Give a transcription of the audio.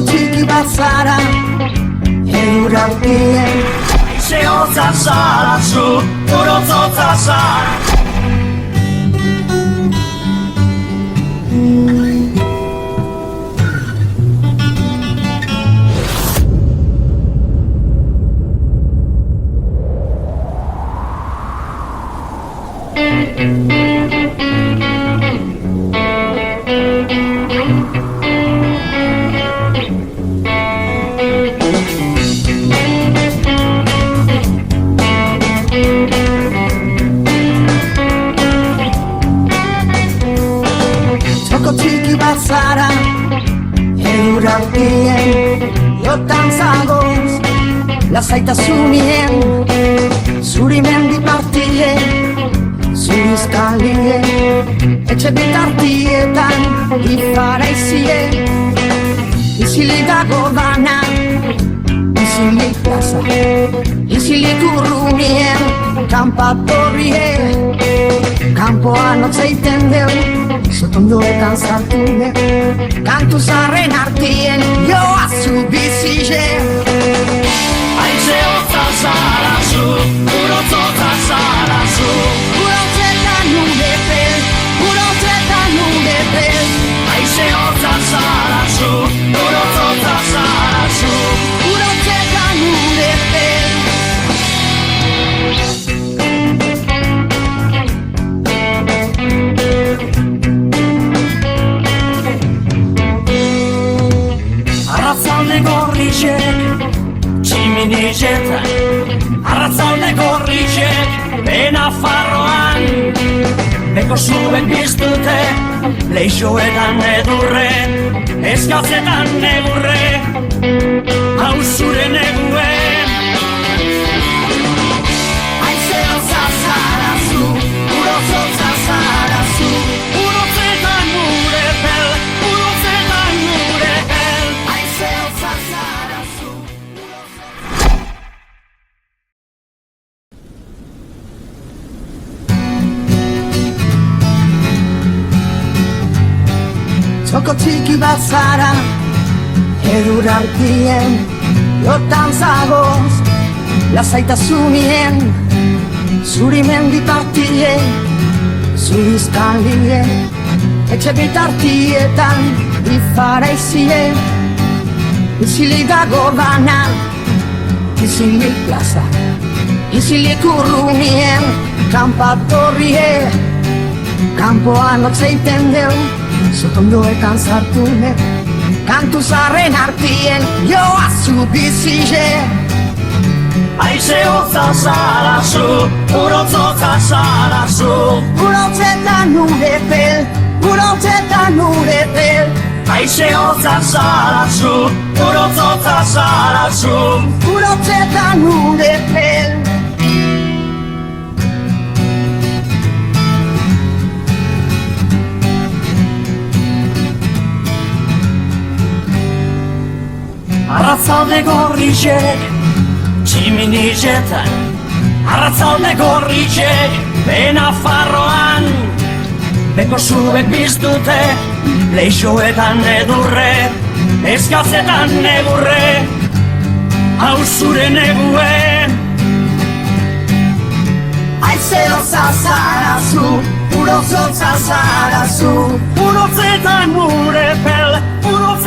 Txoko txiki bat zara, eduraltien. Aize hotza zara zu, urotzotza zara. Txoko txiki bat zara, eduraltien. Lotan zagoz, lasaitasunien. Zuri mendi partien, zuri izkalien. Etxe bitartietan, ifara izien. Izilik dago dana, izilik plaza. Izilik urrunien, kanpatorrien. Kanpoan otzeiten deu, sotondoetan zartu deu. Kantu zarren artien, joa zu bizien. Aize hotza zara zu, urotzotza zara zu. Urotzetan udepel, urotzetan udepel. Aize hotza zara zu, urotzotza zara zu. Urotzetan udepel. Arratzalde gorrizek, tximinizetan. Arratzalde gorrizek, Benafarroan. Beko zuek biztute, leixoetan edurre. Eskatzetan negurre, hau zure neguen. Aize hotza zara zu, urotzotza zara zu. Urotzetan urepel, urotzetan urepel. Aize hotza zara zu. Txoko txiki bat zara, eduraltien. Lotan zagoz, lasaitasunien. Zuri mendi partien, zuri izkalien. Etxe bitartietan, ifara izien. Izilik dago dana, izilik plaza. Izilik urrunien, kanpatorrien. Kanpoan otzeiten deu, sotondoetan zartu deu. Kantu zarren artien, joa zu bizien. Aize hotza zara zu, urotzotza zara zu. Urotzetan udepel, urotzetan udepel. Aize hotza zara zu, urotzotza zara zu. Urotzetan udepel. Arratzalde gorrizek, tximinizetan. Arratzalde gorrizek, Benafarroan. Beko zuek biztute, leixoetan edurre. Eskatzetan negurre, hau zure neguen. Aize hotza zara zu, urotzotza zara zu. Urotzetan urepel, urotzetan